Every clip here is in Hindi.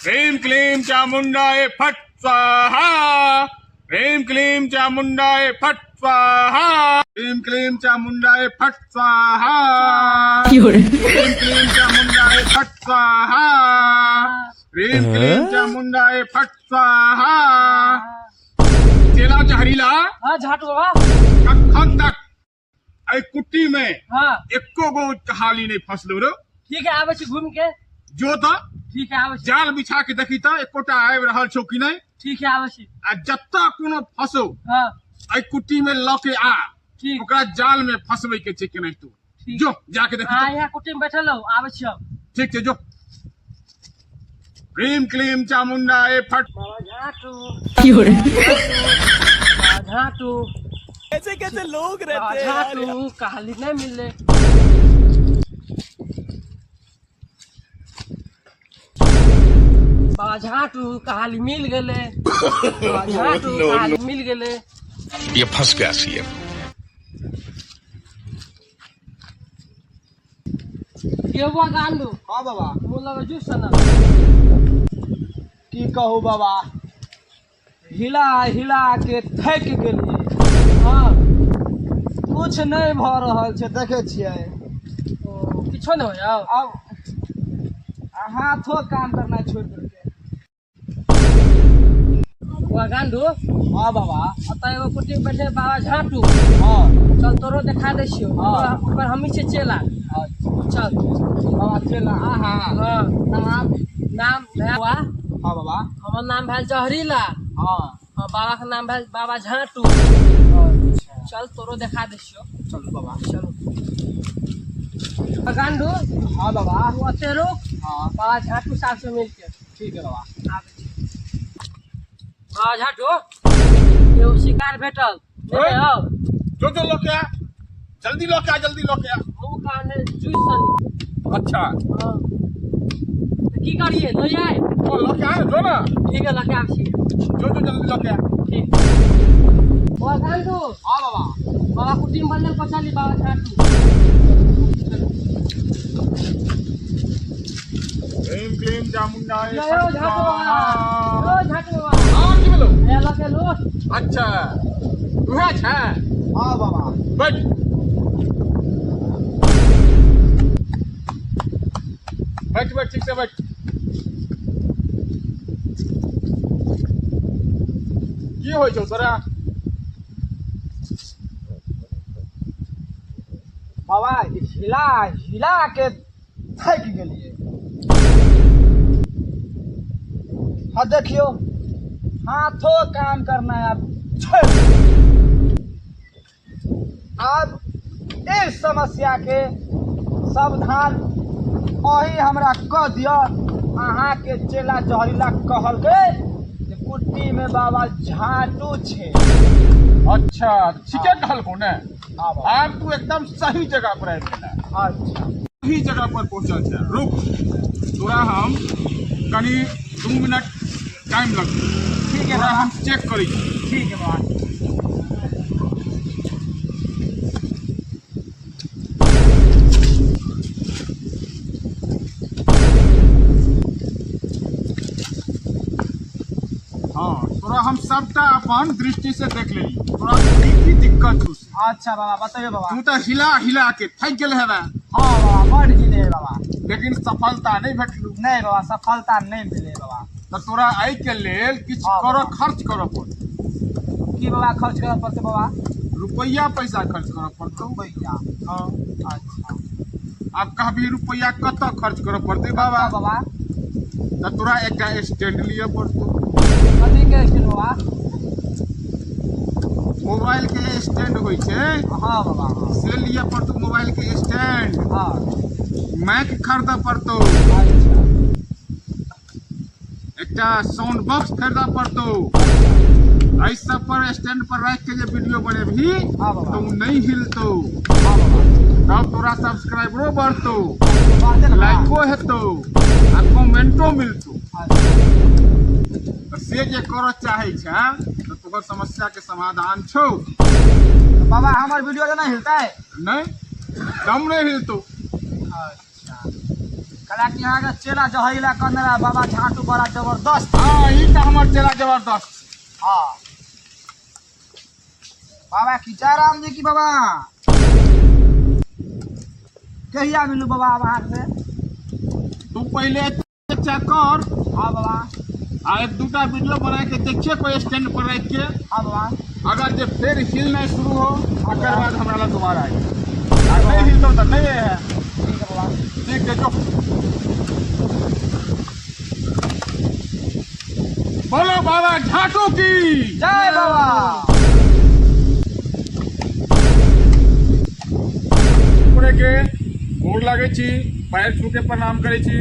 ह्रीं क्लीं चामुण्डाय फट् स्वाहा। ह्रीं क्लीं चामुण्डाय फट् स्वाहा। ह्रीं क्लीं चामुण्डाय फट् स्वाहा। ह्रीं क्लीं चामुण्डाय फट् स्वाहा। ह्रीं क्लीं चामुण्डाय फट् स्वाहा। चेला जहरीला हाँ झाटू बाबा कखन तक आई कुट्टी में हाँ एको गो हाली नहीं फंसलो रो। ठीक है आवे छी घूम के जो तो ठीक है आवे छी जाल बिछा के देखी तो एकोटा आबि रहल छौ कि नहीं। ठीक है आवे छी आ जत्ता कोनो फंसो हाँ आई कुट्टी में ल के आ ठीक ओकरा जाल में फंसबे के छै कि नहीं तू ठीक। जो जाके देखी हाँ तो। यहाँ कुटी में बैठल हो आवे छी हम ठीक छै जो। ह्रीं क्लीं चामुण्डाय फट्। बाबा झाटू बाबा झाटू कैसे कैसे लोग बाबा रहते हैं यार। झाटू कहाली नहीं मिले बाबा झाटू कहाली मिल गेले बाबा झाटू कहाली मिल गेले ये फंस गया सीएम। ये हुआ गांडू हाँ बाबा मुला में जूस ना की कहू बाबा हिला हिला के थक गेलिए। हाँ कुछ नहीं भ रहल छै देखे छियै। किछो नहीं हो अब हाथों काम करना छोड़ देलकै। हुआ गांडू हाँ बाबा अतः एगो कुटी में बैठे बाबा झाटू हाँ चल तोरो दिखा दे छियो हाँ। ऊपर हम ही से चेला चल बाबा चला हाँ हाँ नाम नाम है हुआ हाँ बाबा हमार नाम है जहरीला हाँ और बाबा का नाम है बाबा झाटू अच्छा चल तोरो दिखा दे छियो चलो बाबा चलो गांडू हाँ बाबा तू अते रुक हाँ बाबा झाटू साहब से मिल के ठीक है बाबा आबे छी। बाबा झाटू एगो शिकार भेटल ओए। ले आओ जो जो लो के आ जल्दी लो के आ जल्दी लो के आ। मुंह काने जूस सनी अच्छा हाँ तो की करिए लो जाए तो लो के आ जो ना ठीक है लगे आब छी जो जो जल्दी लो के आ। ठीक बाबा गांडू हाँ बाबा बाबा कुटी में बल्ले पचाली बाबा झाटू ह्रीं क्लीं चामुण्डाय यो फट् झाटू स्वाहा। बाबा यो झाटू बाबा हाँ की बोलो ये लगे लो अच्छा तुहे छै हाँ बाबा बैठ बैठ बैठ ठीक से बैठ। की होइ छौ तोरा बाबा हिला हिला के थक गेलिए। हाँ देखियो हाथों काम करना है अब छोड़ दो। अब इस समस्या के सावधान अही हमरा कह दिया। अहाँ के चेला जहरीला कहल गए जे कुट्टी में बाबा झाटू छे। अच्छा ठीके कहल को ने। हाँ बाबा आब तू एकदम सही जगह पर आबि गेला अच्छा सही जगह पर पहुंचल छै। रुक तोरा हम कनी 2 मिनट टाइम लगतौ ठीक है तोरा बाबा हम चेक करै छी। ठीक है बाबा हाँ तोरा हम सबटा अपन दृष्टि से देख लेली तोरा की दिक्कत छौ। अच्छा बाबा बताइए बाबा। तू तो हिला हिला के थक गेल हेबे हाँ बाबा बड़ हिले है बाबा। लेकिन सफलता नहीं भेटलू। नहीं बाबा सफलता नहीं मिले बाबा। तो तोरा आई के लेल किछु हाँ, करो बाबा। खर्च करऽ पड़त। की बाबा खर्च करऽ पड़ते बाबा। रुपया पैसा खर्च करऽ पड़तौ। रुपया हाँ अच्छा अब कहबी रुपया कतऽ खर्च करऽ पड़तै बाबा बाबा बाबा तो तोरा एकटा स्टैंड लिअ पड़तौ। कथी के स्टैंड बाबा। मोबाइल के स्टैंड होइ छै हाँ बाबा हाँ से लिअ पड़तौ मोबाइल के स्टैंड। हाँ माइक खरीदऽ पड़तौ। अच्छा एकटा साउंड बॉक्स खरीदऽ पड़तौ। एहि सब पर स्टैंड पर रख के जे वीडियो बनेबही हाँ बाबा तो उ नहीं हिलतौ। हाँ बाबा तब तोरा सब्सक्राइबरो बढ़तौ बाते ना बाबा। लाइको हेतौ आ कमेंटो मिलतौ। अच्छा तो से जे करऽ चाहे छै तो तोहर समस्या के समाधान छौ। तो बाबा हमार वीडियो के नहीं हिलता है। नहीं दम नहीं हिलतौ। अच्छा कला कि यहाँ के चेला जहरीला कंदरा बाबा झाटू बड़ा जबरदस्त। हाँ ई तो हमार चेला जबरदस्त। हाँ बाबा खिचाराम जी की बाबा कहिया मिलू बाबा वहाँ से? तू पहले चेक कर। हाँ बाबा। आ एक दूटा वीडियो बना के देखिए कोई स्टैंड पर रख के। हाँ बाबा। अगर जब फिर हिलना शुरू हो ओकर बाद हमारा दोबारा आई। नहीं हिलता तो नहीं है। ठीक है बाबा। ठीक है जो बोलो बाबा झाटू की जय बाबा। पूरे के गोर लागे छी, पैर छू के प्रणाम करे छी।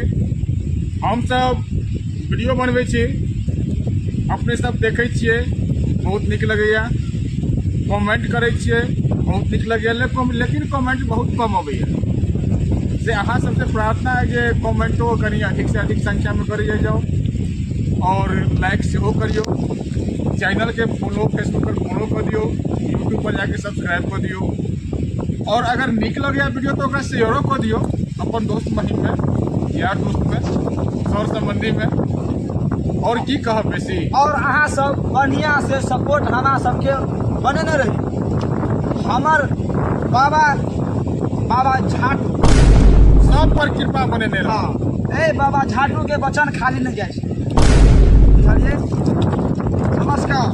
हम सब वीडियो बनवे छी, अपने सब देखे छिए, बहुत निक लगैया। कमेंट करे छिए, बहुत निक लगैया, लेकिन कमेंट बहुत कम अबैया। से अहाँ सबसे प्रार्थना है कि कमेंटो करी अधिक से अधिक संख्या में करिए जाओ और लाइक सेहो करियो। चैनल के फॉलो फेसबुक पर फॉलो कर दियो, यूट्यूब पर जाके सब्सक्राइब कर दियो। और अगर निक लगे वीडियो तो शेयरो कर दियो अपन दोस्त महिम में, यार दोस्त में, सर संबंधी में। और की कहब बेसी। और अहाँ सब बढ़िया से सपोर्ट हमारा सबके बने न रही। हमार बाबा झाटू सब पर कृपा बने ने रहो। हाँ ए बाबा झाटू के वचन खाली नहीं जाए। चलिए नमस्कार।